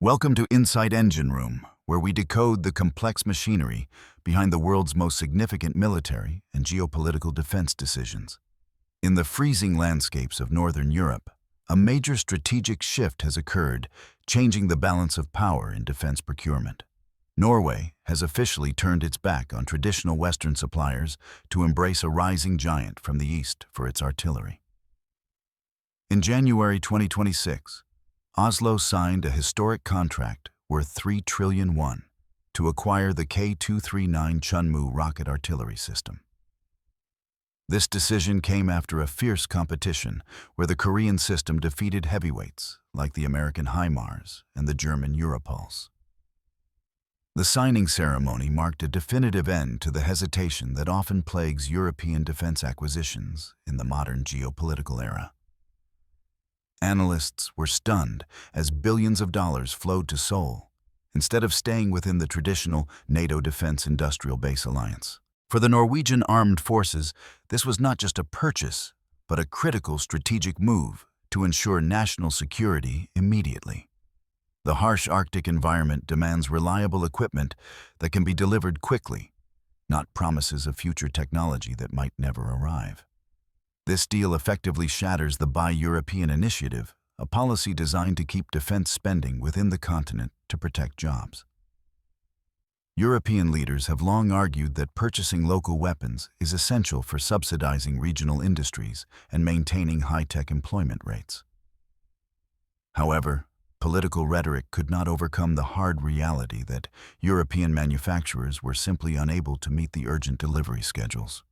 Welcome to Inside Engine Room, where we decode the complex machinery behind the world's most significant military and geopolitical defense decisions. In the freezing landscapes of Northern Europe, a major strategic shift has occurred, changing the balance of power in defense procurement. Norway has officially turned its back on traditional Western suppliers to embrace a rising giant from the east for its artillery. In January 2026, Oslo signed a historic contract worth 3 trillion won to acquire the K239 Cheonmu rocket artillery system. This decision came after a fierce competition where the Korean system defeated heavyweights like the American HIMARS and the German Europulse. The signing ceremony marked a definitive end to the hesitation that often plagues European defense acquisitions in the modern geopolitical era. Analysts were stunned as billions of dollars flowed to Seoul, instead of staying within the traditional NATO Defense Industrial Base alliance. For the Norwegian armed forces, this was not just a purchase, but a critical strategic move to ensure national security immediately. The harsh Arctic environment demands reliable equipment that can be delivered quickly, not promises of future technology that might never arrive. This deal effectively shatters the Buy European initiative, a policy designed to keep defense spending within the continent to protect jobs. European leaders have long argued that purchasing local weapons is essential for subsidizing regional industries and maintaining high-tech employment rates. However, political rhetoric could not overcome the hard reality that European manufacturers were simply unable to meet the urgent delivery schedules.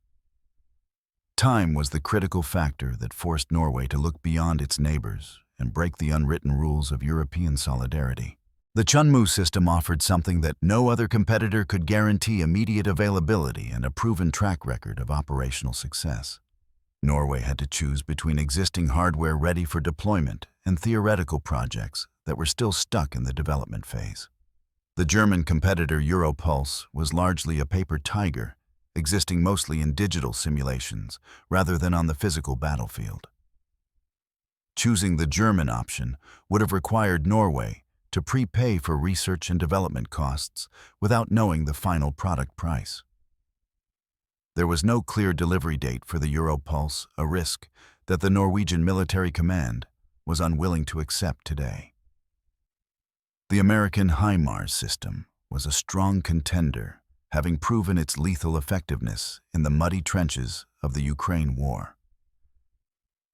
Time was the critical factor that forced Norway to look beyond its neighbors and break the unwritten rules of European solidarity. The Cheonmu system offered something that no other competitor could guarantee: immediate availability and a proven track record of operational success. Norway had to choose between existing hardware ready for deployment and theoretical projects that were still stuck in the development phase. The German competitor Europulse was largely a paper tiger, existing mostly in digital simulations rather than on the physical battlefield. Choosing the German option would have required Norway to prepay for research and development costs without knowing the final product price. There was no clear delivery date for the Europulse, a risk that the Norwegian military command was unwilling to accept today. The American HIMARS system was a strong contender, having proven its lethal effectiveness in the muddy trenches of the Ukraine war.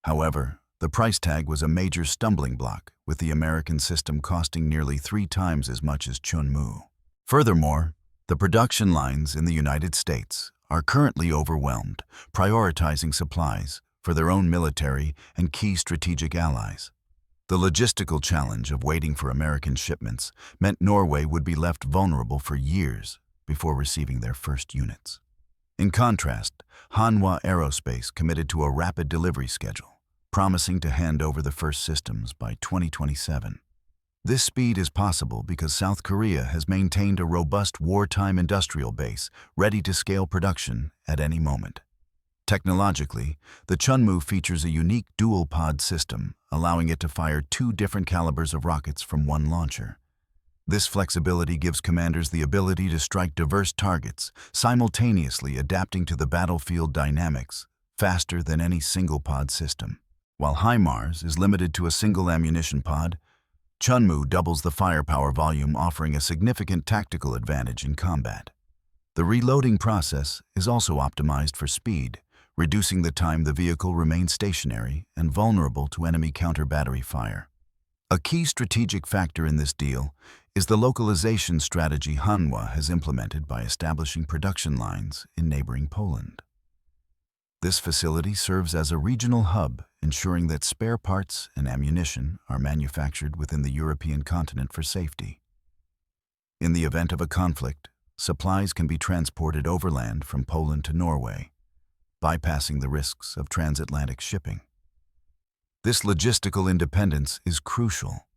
However, the price tag was a major stumbling block, with the American system costing nearly 3 times as much as Cheonmu. Furthermore, the production lines in the United States are currently overwhelmed, prioritizing supplies for their own military and key strategic allies. The logistical challenge of waiting for American shipments meant Norway would be left vulnerable for years before receiving their first units. In contrast, Hanwha Aerospace committed to a rapid delivery schedule, promising to hand over the first systems by 2027. This speed is possible because South Korea has maintained a robust wartime industrial base ready to scale production at any moment. Technologically, the Cheonmu features a unique dual-pod system, allowing it to fire 2 different calibers of rockets from one launcher. This flexibility gives commanders the ability to strike diverse targets, simultaneously adapting to the battlefield dynamics faster than any single-pod system. While HIMARS is limited to a single ammunition pod, Cheonmu doubles the firepower volume, offering a significant tactical advantage in combat. The reloading process is also optimized for speed, reducing the time the vehicle remains stationary and vulnerable to enemy counter-battery fire. A key strategic factor in this deal is the localization strategy Hanwha has implemented by establishing production lines in neighboring Poland. This facility serves as a regional hub, ensuring that spare parts and ammunition are manufactured within the European continent for safety. In the event of a conflict, supplies can be transported overland from Poland to Norway, bypassing the risks of transatlantic shipping. This logistical independence is crucial,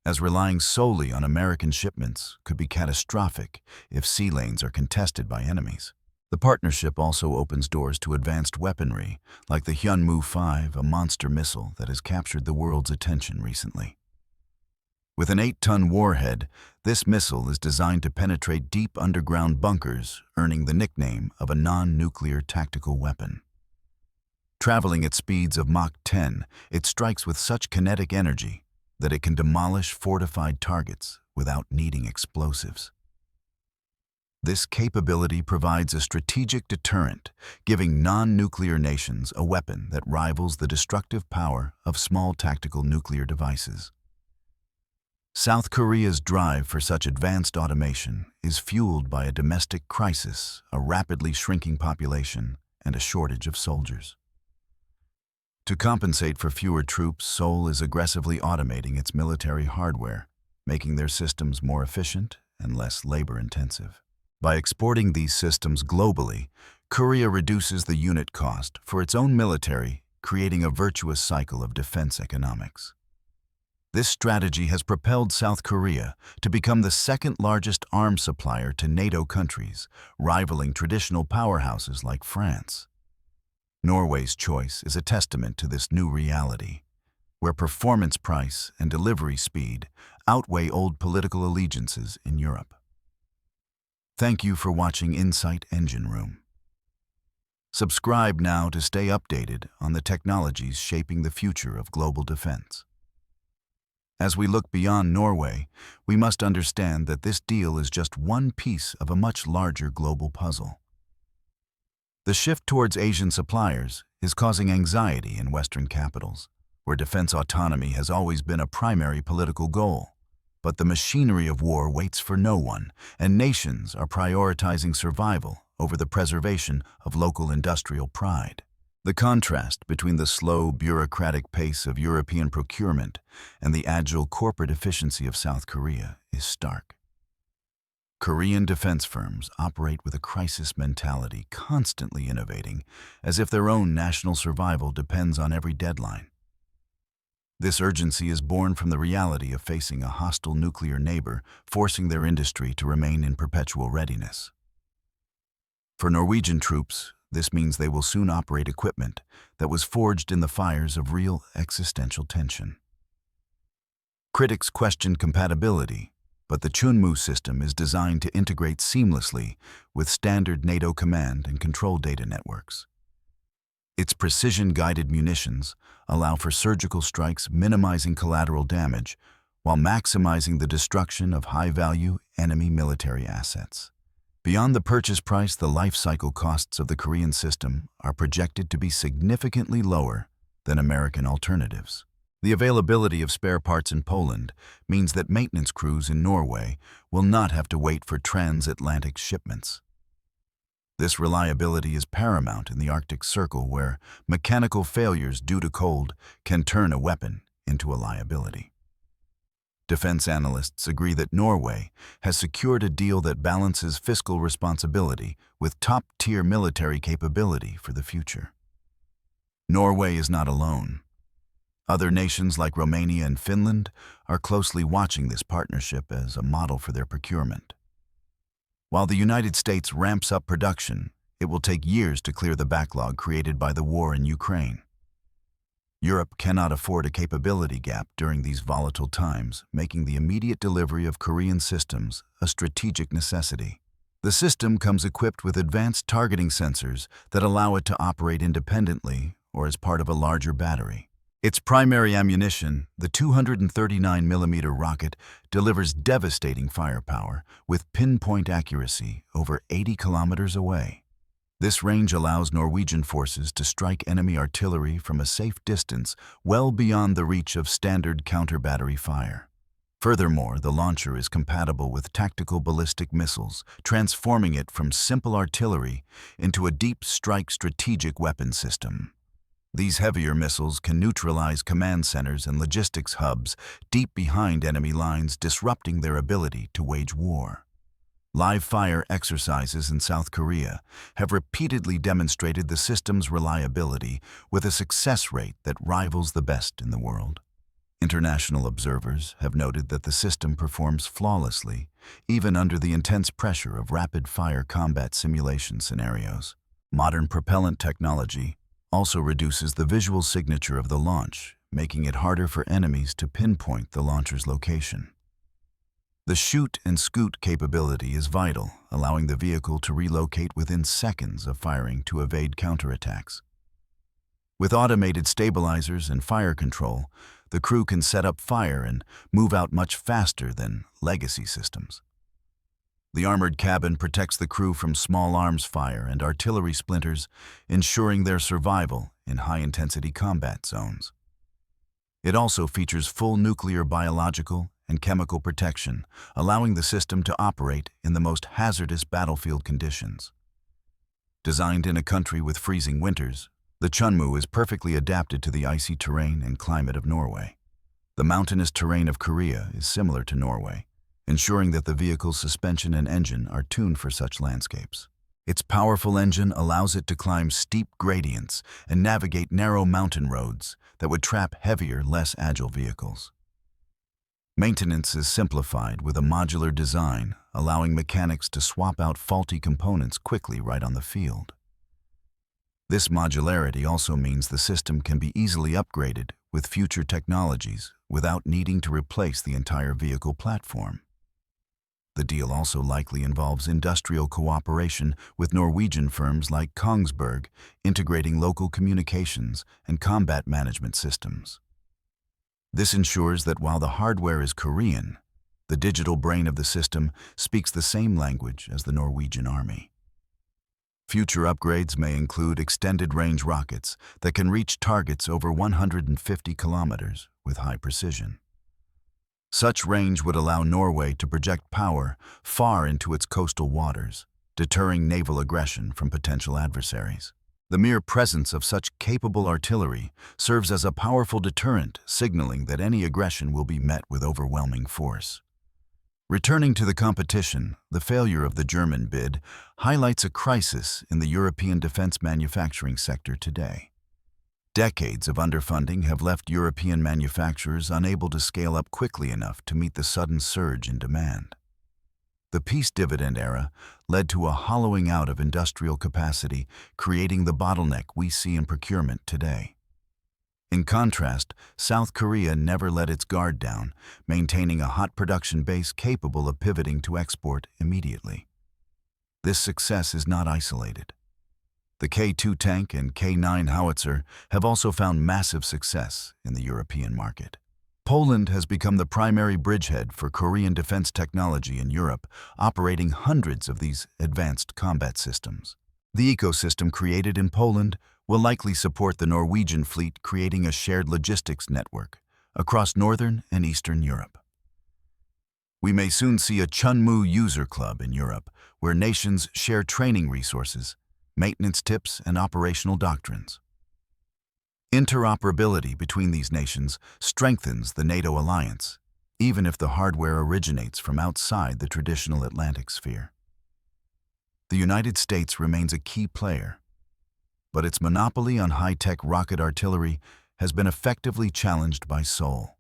as relying solely on American shipments could be catastrophic if sea lanes are contested by enemies. The partnership also opens doors to advanced weaponry, like the Cheonmu 5, a monster missile that has captured the world's attention recently. With an 8-ton warhead, this missile is designed to penetrate deep underground bunkers, earning the nickname of a non-nuclear tactical weapon. Traveling at speeds of Mach 10, it strikes with such kinetic energy that it can demolish fortified targets without needing explosives. This capability provides a strategic deterrent, giving non-nuclear nations a weapon that rivals the destructive power of small tactical nuclear devices. South Korea's drive for such advanced automation is fueled by a domestic crisis, a rapidly shrinking population, and a shortage of soldiers. To compensate for fewer troops, Seoul is aggressively automating its military hardware, making their systems more efficient and less labor-intensive. By exporting these systems globally, Korea reduces the unit cost for its own military, creating a virtuous cycle of defense economics. This strategy has propelled South Korea to become the second-largest arms supplier to NATO countries, rivaling traditional powerhouses like France. Norway's choice is a testament to this new reality, where performance price and delivery speed outweigh old political allegiances in Europe. Thank you for watching Insight Engine Room. Subscribe now to stay updated on the technologies shaping the future of global defense. As we look beyond Norway, we must understand that this deal is just one piece of a much larger global puzzle. The shift towards Asian suppliers is causing anxiety in Western capitals, where defense autonomy has always been a primary political goal. But the machinery of war waits for no one, and nations are prioritizing survival over the preservation of local industrial pride. The contrast between the slow, bureaucratic pace of European procurement and the agile corporate efficiency of South Korea is stark. Korean defense firms operate with a crisis mentality, constantly innovating, as if their own national survival depends on every deadline. This urgency is born from the reality of facing a hostile nuclear neighbor, forcing their industry to remain in perpetual readiness. For Norwegian troops, this means they will soon operate equipment that was forged in the fires of real existential tension. Critics question compatibility, but the Cheonmu system is designed to integrate seamlessly with standard NATO command and control data networks. Its precision-guided munitions allow for surgical strikes, minimizing collateral damage while maximizing the destruction of high-value enemy military assets. Beyond the purchase price, the life cycle costs of the Korean system are projected to be significantly lower than American alternatives. The availability of spare parts in Poland means that maintenance crews in Norway will not have to wait for transatlantic shipments. This reliability is paramount in the Arctic Circle, where mechanical failures due to cold can turn a weapon into a liability. Defense analysts agree that Norway has secured a deal that balances fiscal responsibility with top-tier military capability for the future. Norway is not alone. Other nations like Romania and Finland are closely watching this partnership as a model for their procurement. While the United States ramps up production, it will take years to clear the backlog created by the war in Ukraine. Europe cannot afford a capability gap during these volatile times, making the immediate delivery of Korean systems a strategic necessity. The system comes equipped with advanced targeting sensors that allow it to operate independently or as part of a larger battery. Its primary ammunition, the 239mm rocket, delivers devastating firepower with pinpoint accuracy over 80 kilometers away. This range allows Norwegian forces to strike enemy artillery from a safe distance well beyond the reach of standard counter-battery fire. Furthermore, the launcher is compatible with tactical ballistic missiles, transforming it from simple artillery into a deep strike strategic weapon system. These heavier missiles can neutralize command centers and logistics hubs deep behind enemy lines, disrupting their ability to wage war. Live-fire exercises in South Korea have repeatedly demonstrated the system's reliability with a success rate that rivals the best in the world. International observers have noted that the system performs flawlessly, even under the intense pressure of rapid-fire combat simulation scenarios. Modern propellant technology also reduces the visual signature of the launch, making it harder for enemies to pinpoint the launcher's location. The shoot and scoot capability is vital, allowing the vehicle to relocate within seconds of firing to evade counterattacks. With automated stabilizers and fire control, the crew can set up fire and move out much faster than legacy systems. The armored cabin protects the crew from small arms fire and artillery splinters, ensuring their survival in high-intensity combat zones. It also features full nuclear, biological, and chemical protection, allowing the system to operate in the most hazardous battlefield conditions. Designed in a country with freezing winters, the Cheonmu is perfectly adapted to the icy terrain and climate of Norway. The mountainous terrain of Korea is similar to Norway, ensuring that the vehicle's suspension and engine are tuned for such landscapes. Its powerful engine allows it to climb steep gradients and navigate narrow mountain roads that would trap heavier, less agile vehicles. Maintenance is simplified with a modular design, allowing mechanics to swap out faulty components quickly right on the field. This modularity also means the system can be easily upgraded with future technologies without needing to replace the entire vehicle platform. The deal also likely involves industrial cooperation with Norwegian firms like Kongsberg, integrating local communications and combat management systems. This ensures that while the hardware is Korean, the digital brain of the system speaks the same language as the Norwegian Army. Future upgrades may include extended-range rockets that can reach targets over 150 kilometers with high precision. Such range would allow Norway to project power far into its coastal waters, deterring naval aggression from potential adversaries. The mere presence of such capable artillery serves as a powerful deterrent, signaling that any aggression will be met with overwhelming force. Returning to the competition, the failure of the German bid highlights a crisis in the European defense manufacturing sector today. Decades of underfunding have left European manufacturers unable to scale up quickly enough to meet the sudden surge in demand. The peace dividend era led to a hollowing out of industrial capacity, creating the bottleneck we see in procurement today. In contrast, South Korea never let its guard down, maintaining a hot production base capable of pivoting to export immediately. This success is not isolated. The K-2 tank and K-9 howitzer have also found massive success in the European market. Poland has become the primary bridgehead for Korean defense technology in Europe, operating hundreds of these advanced combat systems. The ecosystem created in Poland will likely support the Norwegian fleet, creating a shared logistics network across Northern and Eastern Europe. We may soon see a Cheonmu user club in Europe, where nations share training resources, maintenance tips, and operational doctrines. Interoperability between these nations strengthens the NATO alliance, even if the hardware originates from outside the traditional Atlantic sphere. The United States remains a key player, but its monopoly on high-tech rocket artillery has been effectively challenged by Seoul.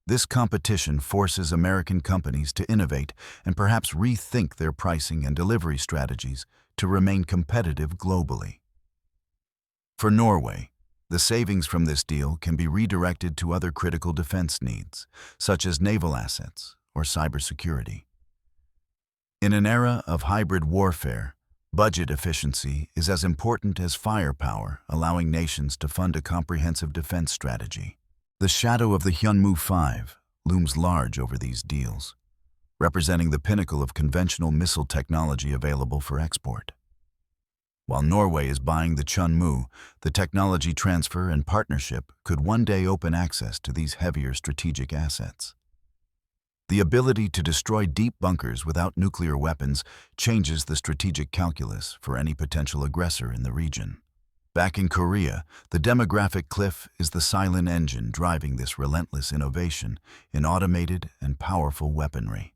This competition forces American companies to innovate and perhaps rethink their pricing and delivery strategies to remain competitive globally. For Norway, the savings from this deal can be redirected to other critical defense needs, such as naval assets or cybersecurity. In an era of hybrid warfare, budget efficiency is as important as firepower, allowing nations to fund a comprehensive defense strategy. The shadow of the Cheonmu 5 looms large over these deals, representing the pinnacle of conventional missile technology available for export. While Norway is buying the Cheonmu, the technology transfer and partnership could one day open access to these heavier strategic assets. The ability to destroy deep bunkers without nuclear weapons changes the strategic calculus for any potential aggressor in the region. Back in Korea, the demographic cliff is the silent engine driving this relentless innovation in automated and powerful weaponry.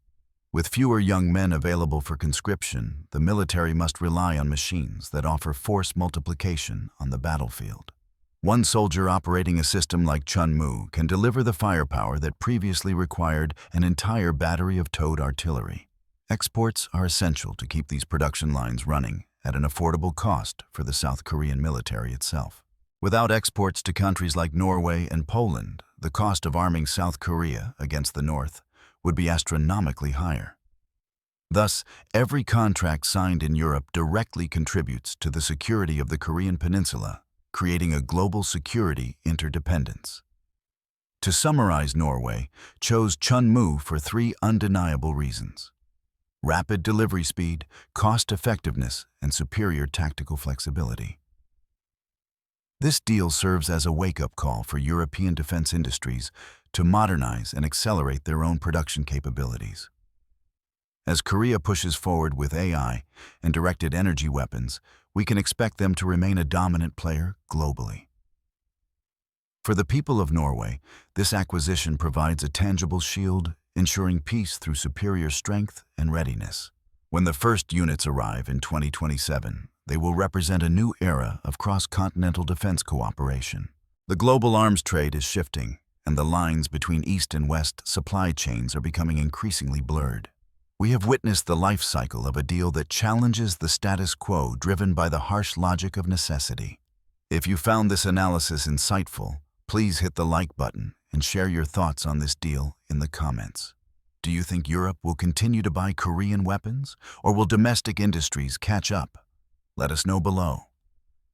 With fewer young men available for conscription, the military must rely on machines that offer force multiplication on the battlefield. One soldier operating a system like Cheonmu can deliver the firepower that previously required an entire battery of towed artillery. Exports are essential to keep these production lines running at an affordable cost for the South Korean military itself. Without exports to countries like Norway and Poland, the cost of arming South Korea against the North would be astronomically higher. Thus, every contract signed in Europe directly contributes to the security of the Korean Peninsula, creating a global security interdependence. To summarize, Norway chose Cheonmu for three undeniable reasons: rapid delivery speed, cost-effectiveness, and superior tactical flexibility. This deal serves as a wake-up call for European defense industries to modernize and accelerate their own production capabilities. As Korea pushes forward with AI and directed energy weapons, we can expect them to remain a dominant player globally. For the people of Norway, this acquisition provides a tangible shield, ensuring peace through superior strength and readiness. When the first units arrive in 2027, they will represent a new era of cross-continental defense cooperation. The global arms trade is shifting, and the lines between East and West supply chains are becoming increasingly blurred. We have witnessed the life cycle of a deal that challenges the status quo, driven by the harsh logic of necessity. If you found this analysis insightful, please hit the like button and share your thoughts on this deal in the comments. Do you think Europe will continue to buy Korean weapons, or will domestic industries catch up? Let us know below.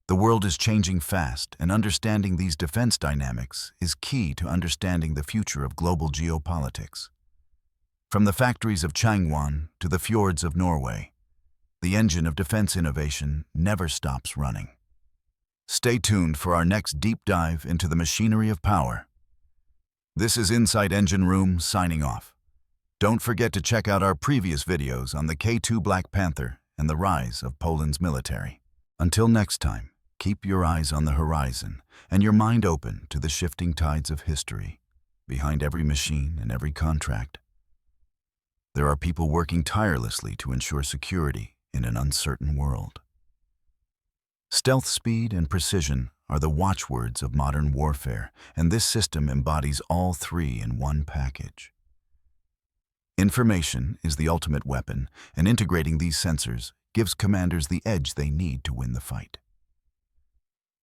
The world is changing fast, and understanding these defense dynamics is key to understanding the future of global geopolitics. From the factories of Cheonmu to the fjords of Norway, the engine of defense innovation never stops running. Stay tuned for our next deep dive into the machinery of power. This is Inside Engine Room signing off. Don't forget to check out our previous videos on the K2 Black Panther and the rise of Poland's military. Until next time, keep your eyes on the horizon and your mind open to the shifting tides of history. Behind every machine and every contract, there are people working tirelessly to ensure security in an uncertain world. Stealth, speed, and precision are the watchwords of modern warfare, and this system embodies all three in one package. Information is the ultimate weapon, and integrating these sensors gives commanders the edge they need to win the fight.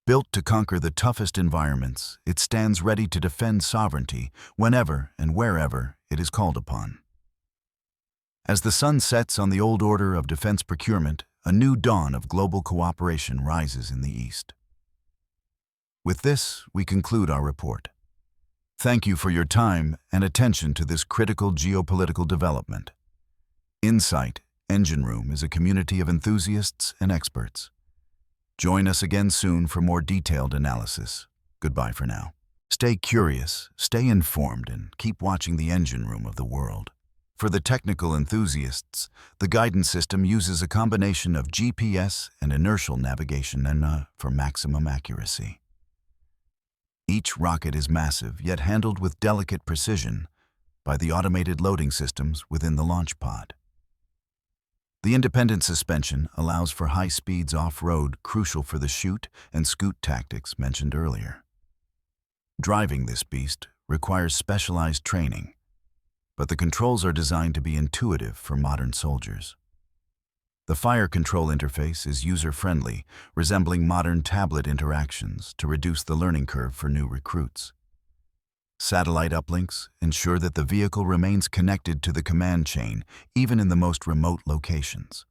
Built to conquer the toughest environments, it stands ready to defend sovereignty whenever and wherever it is called upon. As the sun sets on the old order of defense procurement, a new dawn of global cooperation rises in the East. With this, we conclude our report. Thank you for your time and attention to this critical geopolitical development. Insight Engine Room is a community of enthusiasts and experts. Join us again soon for more detailed analysis. Goodbye for now. Stay curious, stay informed, and keep watching the engine room of the world. For the technical enthusiasts, the guidance system uses a combination of GPS and inertial navigation for maximum accuracy. Each rocket is massive, yet handled with delicate precision by the automated loading systems within the launch pod. The independent suspension allows for high speeds off-road, crucial for the shoot and scoot tactics mentioned earlier. Driving this beast requires specialized training, but the controls are designed to be intuitive for modern soldiers. The fire control interface is user-friendly, resembling modern tablet interactions to reduce the learning curve for new recruits. Satellite uplinks ensure that the vehicle remains connected to the command chain, even in the most remote locations.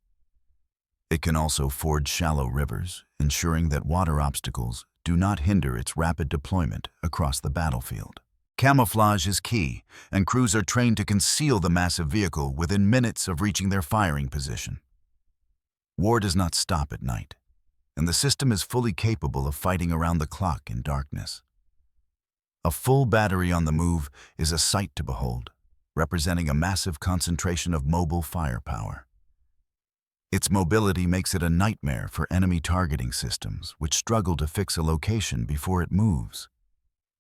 It can also ford shallow rivers, ensuring that water obstacles do not hinder its rapid deployment across the battlefield. Camouflage is key, and crews are trained to conceal the massive vehicle within minutes of reaching their firing position. War does not stop at night, and the system is fully capable of fighting around the clock in darkness. A full battery on the move is a sight to behold, representing a massive concentration of mobile firepower. Its mobility makes it a nightmare for enemy targeting systems, which struggle to fix a location before it moves.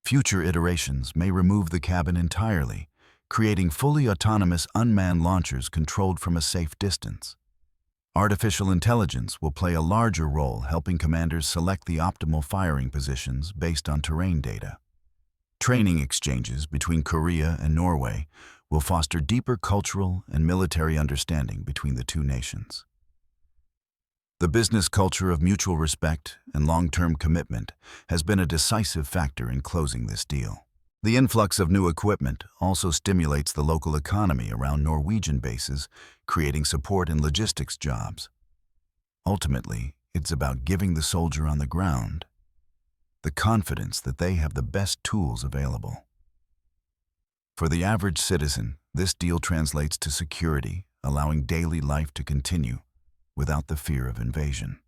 Future iterations may remove the cabin entirely, creating fully autonomous unmanned launchers controlled from a safe distance. Artificial intelligence will play a larger role, helping commanders select the optimal firing positions based on terrain data. Training exchanges between Korea and Norway will foster deeper cultural and military understanding between the two nations. The business culture of mutual respect and long-term commitment has been a decisive factor in closing this deal. The influx of new equipment also stimulates the local economy around Norwegian bases, creating support and logistics jobs. Ultimately, it's about giving the soldier on the ground the confidence that they have the best tools available. For the average citizen, this deal translates to security, allowing daily life to continue without the fear of invasion.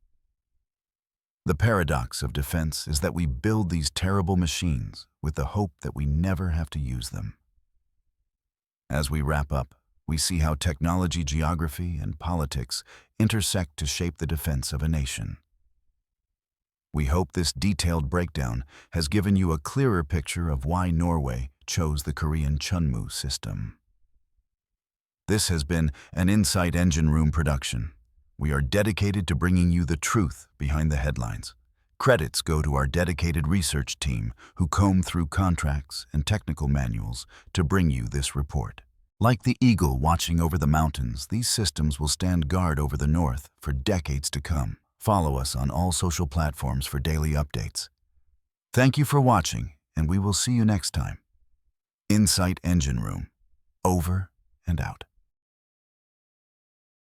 The paradox of defense is that we build these terrible machines with the hope that we never have to use them. As we wrap up, we see how technology, geography, and politics intersect to shape the defense of a nation. We hope this detailed breakdown has given you a clearer picture of why Norway chose the Korean Cheonmu system. This has been an Insight Engine Room production. We are dedicated to bringing you the truth behind the headlines. Credits go to our dedicated research team who comb through contracts and technical manuals to bring you this report. Like the eagle watching over the mountains, these systems will stand guard over the North for decades to come. Follow us on all social platforms for daily updates. Thank you for watching, and we will see you next time. Insight Engine Room. Over and out.